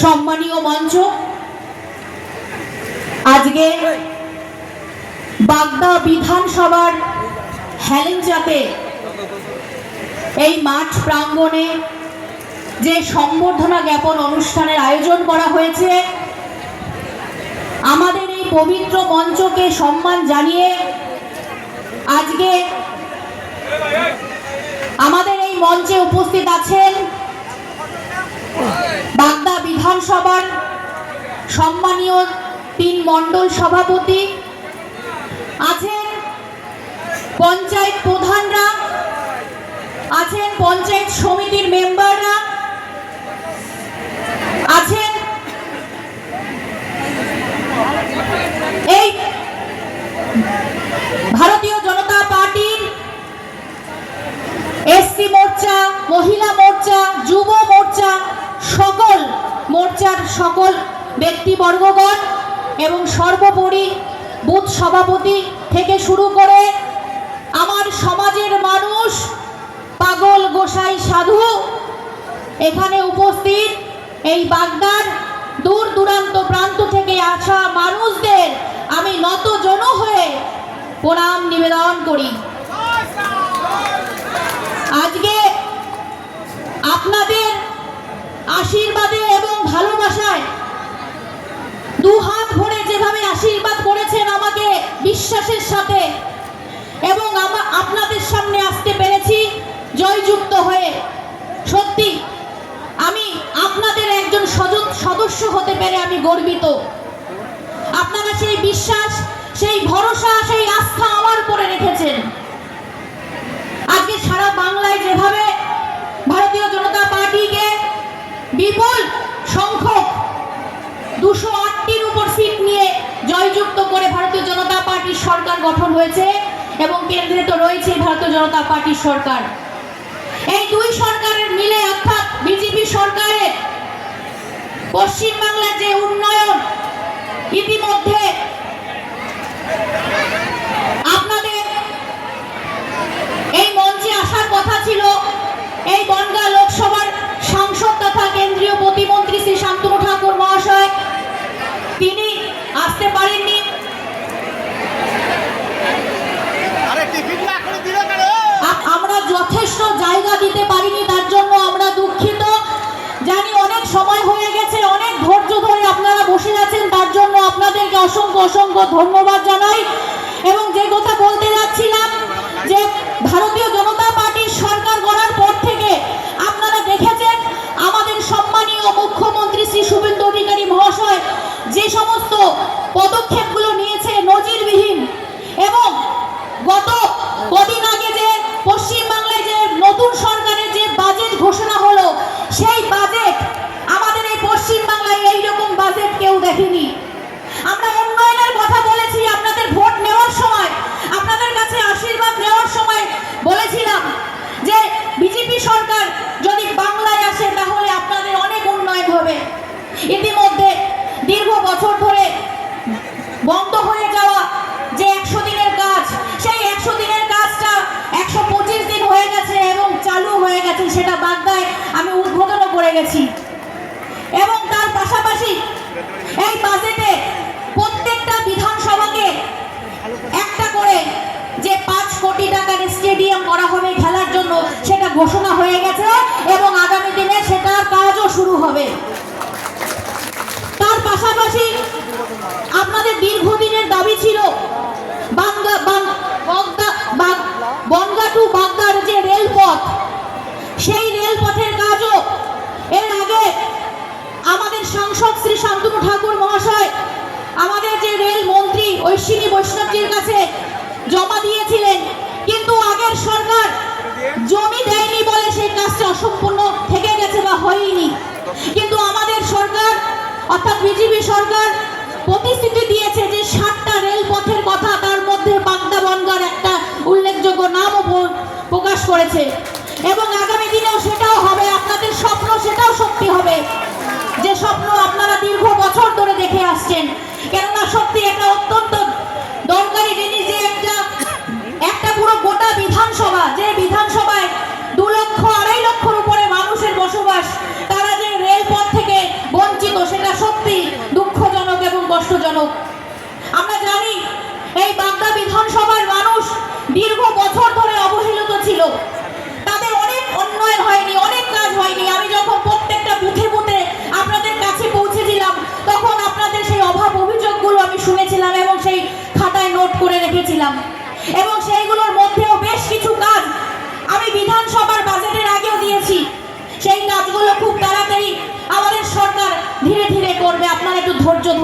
সম্মানীয় মঞ্চ, আজকে বাগদা বিধানসভার হেলেঞ্চাতে এই মাঠ প্রাঙ্গণে যে সম্বর্ধনা জ্ঞাপন অনুষ্ঠানের আয়োজন করা হয়েছে, আমাদের এই পবিত্র মঞ্চকে সম্মান জানিয়ে আজকে আমাদের এই মঞ্চে উপস্থিত আছেন বাগদা বিধানসভার সম্মানীয় 3 মণ্ডল সভাপতি, আছেন পঞ্চায়েত প্রধানরা, আছেন পঞ্চায়েত সমিতির মেম্বাররা, আছেন এই ভারতীয় জনতা পার্টির এসসি মোর্চা, মহিলা মোর্চা, যুব মোর্চা, সকল মোর্চার সকল ব্যক্তিবর্গগণ এবং সর্বোপরি বুথ সভাপতি থেকে শুরু করে আমার সমাজের মানুষ, পাগল গোসাই সাধু, এখানে উপস্থিত এই বাগদার দূর দূরান্ত প্রান্ত থেকে আসা মানুষদের আমি নতজন হয়ে প্রণাম নিবেদন করি। আজকে আপনাদের আশীর্বাদে এবং ভালোবাসায় 2 হাত ভরে যেভাবে আশীর্বাদ করেছেন আমাকে বিশ্বাসের সাথে, এবং আপনাদের সামনে আসতে পেরেছি জয়যুক্ত হয়ে, সত্যি আমি আপনাদের একজন সদস্য হতে পেরে আমি গর্বিত। আপনারা সেই বিশ্বাস, সেই ভরসা, সেই আস্থা আমার উপরে রেখেছেন। আজকে সারা বাংলায় যেভাবে ভারতীয় জনতা পার্টিকে বিপুল সংখ্যক 208টির উপর সিট নিয়ে জয়যুক্ত করে ভারতীয় জনতা পার্টির সরকার গঠন হয়েছে এবং কেন্দ্রে তো রয়েছে ভারতীয় জনতা পার্টির সরকার। এই 2 সরকারের মিলে অর্থাৎ বিজেপি সরকারের পশ্চিমবাংলার যে উন্নয়ন, ইতিমধ্যে আপনাদের এই মঞ্চে আসার কথা ছিল এই বনগাঁ লোকসভার সাংসদ তথা কেন্দ্রীয় প্রতিমন্ত্রী শ্রী শান্তনু ঠাকুর মহাশয়, তিনি আসতে পারেননি। আমরা যথেষ্ট জায়গা দিতে পারিনি, তার জন্য আমরা দুঃখিত। জানি অনেক সময় হয়ে গেছে, অনেক ধৈর্য ধরে আপনারা বসে আছেন, তার জন্য আপনাদেরকে অসংখ্য অসংখ্য ধন্যবাদ জানাই। এবং যে কথা বলতে যাচ্ছিলাম, যে ভারতীয় জনতা পার্টির সরকার গড়ার পর থেকে আপনারা দেখেছেন আমাদের সম্মানীয় মুখ্যমন্ত্রী শ্রী শুভেন্দু অধিকারী মহাশয় যে সমস্ত পদক্ষেপগুলো নিয়েছে নজিরবিহীন, এবং গত কদিন আগে যে পশ্চিমবাংলায় যে নতুন সরকারের যে বাজেট ঘোষণা হলো, সেই বাজেট আমাদের এই পশ্চিমবাংলায় এইরকম বাজেট কেউ দেখেনি। আমরা উন্নয়নের কথা বলেছি, আপনাদের ভোট নেওয়ার সময়, আপনাদের কাছে আশীর্বাদ নেওয়ার সময় বলেছিলাম যে বিজেপি সরকার যদি বাংলায় আসে তাহলে আপনাদের অনেক উন্নয়ন হবে। ইতিমধ্যে দীর্ঘ বছর ধরে বন্ধ হয়ে যাওয়া যে 100 দিনের কাজ, সেই 100 দিনের কাজটা 125 দিন হয়ে গেছে এবং চালু হয়ে গেছে, সেটা বাগদায় আমি উদ্বোধনও করে গেছি। এবং তার পাশাপাশি এই বাজেটে প্রত্যেকটা বিধানসভাকে একটা করে যে 5 কোটি টাকার স্টেডিয়াম করা হবে খেলার জন্য, সেটা ঘোষণা হয়ে গেছে এবং আগামী দিনে সেটার কাজও শুরু হবে। তার পাশাপাশি আপনাদের দীর্ঘদিনের দাবি ছিল বনগাঁ টু বাগদার যে রেলপথ, সেই রেলপথের কাজও এর আগে আমাদের সাংসদ শ্রী শান্তনু ঠাকুর মহাশয় আমাদের যে রেল মন্ত্রী ঐশিনী বৈষ্ণবজির কাছে জমা দিয়েছিলেন, কিন্তু আগের সরকার জমি দেয়নি বলে সেই কাজটা অসম্পূর্ণ থেকে গেছে বা হয়নি। কিন্তু আমাদের সরকার অর্থাৎ বিজেপি সরকার প্রতিশ্রুতি দিয়েছে যে 7টা রেলপথের কথা, তার মধ্যে বাগদা বনগাঁর একটা উল্লেখযোগ্য নামও প্রকাশ করেছে, এবং আগামী দিনেও সেটাও হবে। আপনাদের স্বপ্ন সেটাও সত্যি হবে, যে স্বপ্ন আপনারা দীর্ঘ বছর ধরে দেখে আসছেন। কেননা সত্যি একটা অত্যন্ত দরকারি জিনিস, যে একটা পুরো গোটা বিধানসভা, যে বিধানসভায় 2 লক্ষ 2.5 লক্ষর উপরে মানুষের বসবাস, তারা যে রেলপথ থেকে বঞ্চিত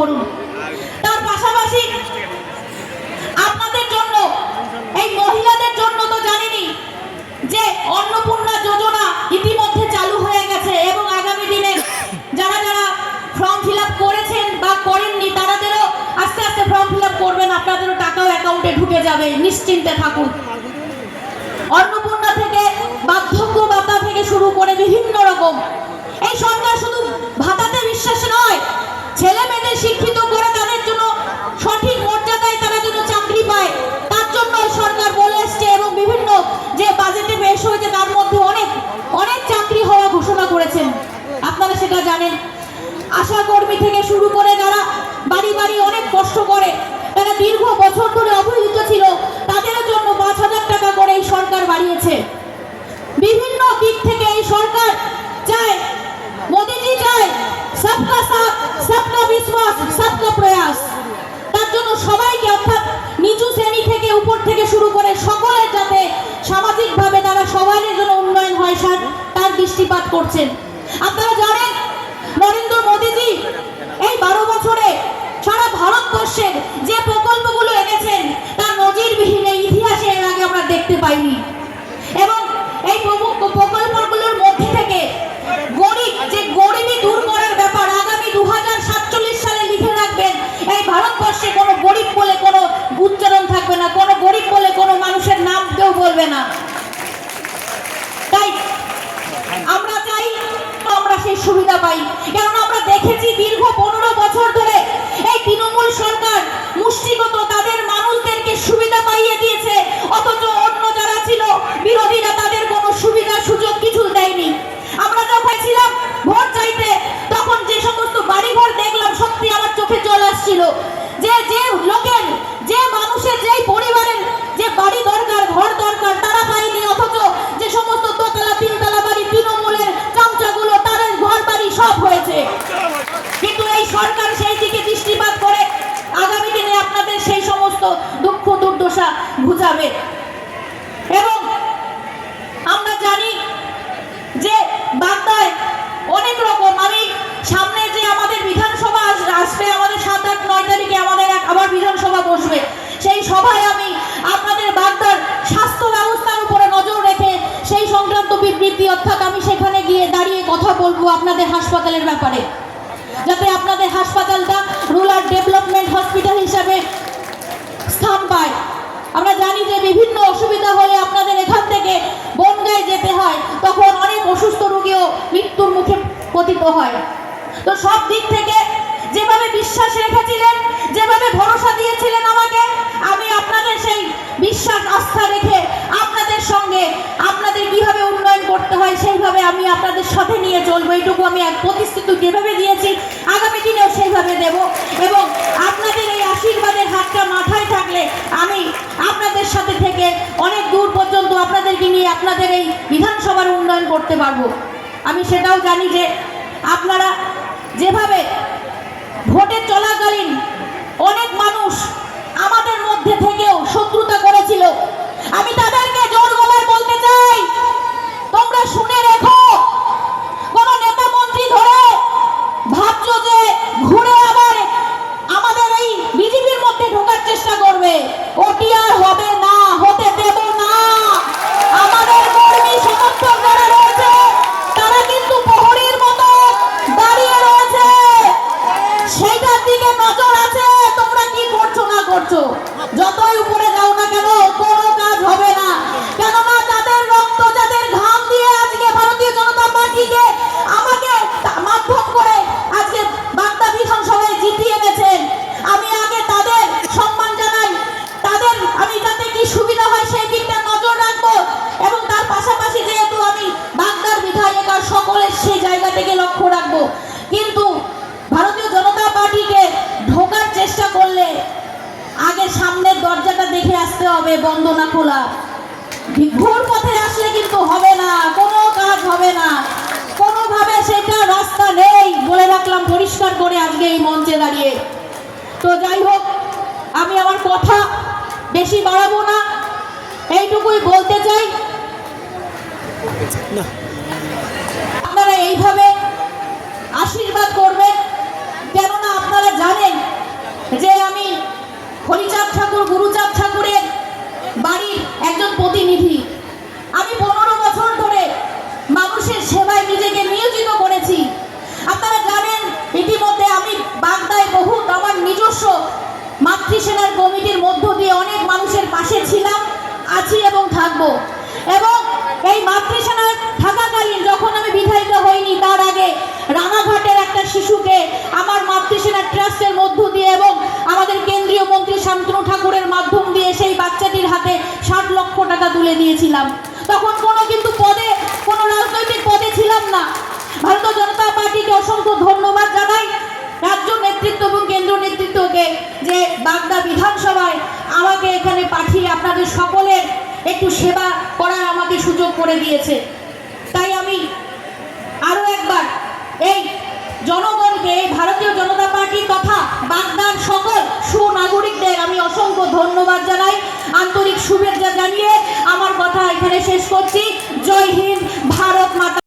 ধরুন। তার পাশাপাশি আপনাদের জন্য, এই মহিলাদের জন্য তো জানেনই যে অন্নপূর্ণা যোজনা ইতিমধ্যে চালু হয়ে গেছে, এবং আগামী দিনে যারা যারা ফর্ম ফিল আপ করেছেন বা করেননি তাদেরও আস্তে আস্তে ফর্ম ফিল আপ করবেন, আপনাদেরও টাকাও অ্যাকাউন্টে ঢুকে যাবে, নিশ্চিন্তে থাকুন। অন্নপূর্ণা থেকে বার্ধক্য ভাতা থেকে শুরু করে বিভিন্ন রকম, এই সরকার শুধু ভাতাতে বিশ্বাস নয়, ছেলে মেয়েদের শিক্ষিত করে তাদের জন্য সঠিক মর্যাদায় তারা যেন চাকরি পায় তার জন্য সরকার বলে এসছে, এবং বিভিন্ন যে বাজেটে পেশ হয়েছে তার মধ্যে অনেক অনেক চাকরি হওয়া ঘোষণা করেছেন, আপনারা সেটা জানেন। আশা কর্মী থেকে শুরু করে যারা বাড়ি বাড়ি অনেক কষ্ট করে, তারা দীর্ঘ বছর ধরে অবহেলিত ছিল, তাদের জন্য 5,000 টাকা করে এই সরকার বাড়িয়েছে। বিভিন্ন দিক থেকে এই সরকার চায়, মোদিজি চায় সবকা সাথ সবকা বিশ্বাস সবকা প্রয়াস। তার জন্য সবাইকে, অর্থাৎ নিচু শ্রেণী থেকে উপর থেকে শুরু করে সকলের যাতে সামাজিকভাবে তারা সবার জন্য উন্নয়ন হয় তার দৃষ্টিপাত করছেন। আপনারা জানেন নরেন্দ্র মোদিজি এই 12 বছরে সারা ভারতবর্ষের যে প্রকল্পগুলো এনেছেন তার নজিরবিহীন, ইতিহাসে এর আগে আমরা দেখতে পাইনি। এবং এই প্রকল্পগুলোর মধ্যে থেকে গরিবি দূর করার ব্যাপার আগামী 2047 সালে লিখে রাখবেন, এই ভারতবর্ষে কোনো গরিব বলে কোনো উচ্চারণ থাকবে না, কোনো গরিব বলে কোনো মানুষের নাম কেউ বলবে না। তাই আমরা চাই আমরা সেই সুবিধা পাই, কারণ আমরা দেখেছি দীর্ঘ 15 বছর ধরে এই তৃণমূল সরকার মুষ্টিগত তাদের মানুষদেরকে সুবিধা পাইয়ে দিয়েছে, অথচ অন্য যারা ছিল বিরোধীরা তাদের কোনো সুবিধা সুযোগ কিছু দেয়নি। আমরা যখন ছিলাম ভোট চাইতে তখন যে সমস্ত বাড়িঘর দেখলাম সত্যি আমার চোখে জল আসছিল, যে লোকের, যে মানুষের, যেই পরিবারের যে বাড়ি দরকার, ঘর দরকার তারা পায়নি, অথচ যে সমস্ত দোতলা তিনতলা বাড়ি তৃণমূলের চামচাগুলো তাদের ঘর বাড়ি সব হয়েছে। কিন্তু এই সরকার সেই দিকে দৃষ্টিপাত করে আগামী দিনে আপনাদের সেই সমস্ত দুঃখ দুর্দশা বুঝাবে। এবং আমরা জানি যে বাগদায় অনেক রকম, আমি সামনে যে আমাদের বিধানসভা আসবে, আমাদের 7, 8, 9 তারিখে আমাদের আবার বিধানসভা বসবে, সেই সভায় আমি আপনাদের বাগদার স্বাস্থ্য ব্যবস্থার উপরে নজর রেখে সেই সংক্রান্ত বিবৃতি, অর্থাৎ আমি সেখানে গিয়ে দাঁড়িয়ে কথা বলবো আপনাদের হাসপাতালের ব্যাপারে, যাতে আপনাদের হাসপাতালটা রুরাল ডেভেলপমেন্ট হসপিটাল হিসাবে স্থান পায়। আমরা জানি যে বিভিন্ন অসুবিধা হলে আপনাদের এখান থেকে বনগাঁয় যেতে হয়, তখন অনেক অসুস্থ রোগীও মৃত্যুর মুখে পতিত হয়। তো সব দিক থেকে যেভাবে বিশ্বাস রেখেছিলেন, যেভাবে ভরসা দিয়েছিলেন আমাকে, আমি আপনাদের সেই বিশ্বাস আস্থা রেখে আপনাদের সঙ্গে আপনাদের কিভাবে উন্নয়ন করতে হয় সেইভাবে আমি আপনাদের সাথে নিয়ে চলবো, এইটুকু আমি এক প্রতিশ্রুতি যেভাবে দিয়েছি আগামী দিনেও সেইভাবে দেব। এবং আপনাদের এই আশীর্বাদের হাতটা মাথায় থাকলে আমি আপনাদের সাথে থেকে অনেক দূর পর্যন্ত আপনাদেরকে নিয়ে আপনাদের এই বিধানসভার উন্নয়ন করতে পারবো। আমি সেটাও জানি যে আপনারা যেভাবে ভোটের চলাকালীন অনেক মানুষ আমাদের মধ্যে থেকেও শত্রুতা করেছিল, আমি তাদেরকে জোর গলায় বলতে চাই, তোমরা শুনে রেখো, কোন নেতা মন্ত্রী ধরে ভাবছো যে ঘুরে আবার আমাদের এই বিজেপির মধ্যে ঢোকার চেষ্টা করবে, ওটি আর হবে না, হতে দেব না। আমাদের কর্মী সমর্থক যারা রয়েছে তারা কিন্তু প্রহরীর মতো দাঁড়িয়ে রয়েছে, সেইটার দিকে নজর আছে তোমরা কি করছো না করছো। যতই উপরে যাও না কেন কোনো কাজ হবে না, কেননা যাদের রক্ত, যাদের ঘাম দিয়ে আজকে ভারতীয় জনতা পার্টিকে আমাকে মাধ্যম করে আজকে বাগদা বিধানসভায় জিতিয়ে এনেছেন, আমি আগে তাদের সম্মান জানাই, তাদের আমি যাতে কি সুবিধা হয় সেই দিকটা নজর রাখবো। এবং তার পাশাপাশি যেহেতু আমি বাগদার বিধায়ক আর সকলের সেই জায়গা থেকে লক্ষ্য রাখবো, কিন্তু ভারতীয় জনতা পার্টিকে ঢোকার চেষ্টা করলে আগে সামনের দরজাটা দেখে আসতে হবে, বন্ধ না খোলা। ঘুর পথে আসলে কিন্তু হবে না, কোনো কাজ হবে না, কোনোভাবে সেটা রাস্তা নেই, বলে রাখলাম পরিষ্কার করে আজকে এই মঞ্চে দাঁড়িয়ে। তো যাই হোক, আমি আমার কথা বেশি বাড়াবো না, এইটুকুই বলতে চাই, আপনারা এইভাবে আশীর্বাদ করবেন, কেননা আপনারা জানেন গুরুচাঁদ ঠাকুরের বাড়ির একজন প্রতিনিধি। আমি 15 বছর ধরে মানুষের সেবায় নিজেকে নিয়োজিত করেছি। আপনারা জানেন ইতিমধ্যে আমি বাগদায় বহুত আমার নিজস্ব মাতৃসেনার কমিটির মধ্য দিয়ে অনেক মানুষের পাশে ছিলাম, আছি এবং থাকবো। এবং এই মাতৃসেনার থাকাকালীন যখন আমি বিধায়িত হইনি তার আগে রানাঘাটের একটা শিশুকে আমার মাতৃসেনার ট্রাস্টের মধ্য দিয়ে এবং আমাদের কেন্দ্রীয় মন্ত্রী শান্তনু ঠাকুরের মাধ্যম দিয়ে সেই বাচ্চাটির হাতে 60 লক্ষ টাকা তুলে দিয়েছিলাম। তখন কিন্তু কোনো রাজনৈতিক পদে ছিলাম না। ভারতীয় জনতা পার্টিকে অসংখ্য ধন্যবাদ জানাই, রাজ্য নেতৃত্ব এবং কেন্দ্রীয় নেতৃত্বকে, যে বাগদা বিধানসভায় আমাকে এখানে পাঠিয়ে আপনাদের সকলের একটু সেবা করার আমাকে সুযোগ করে দিয়েছে। তাই আমি আরো একবার এই জনগণকে, এই ভারতীয় জনতা পার্টির তথা বাগদার সকল সুনাগরিকদের আমি অসংখ্য ধন্যবাদ জানাই, আন্তরিক শুভেচ্ছা জানিয়ে আমার কথা এখানে শেষ করছি। জয় হিন্দ, ভারত মাতা।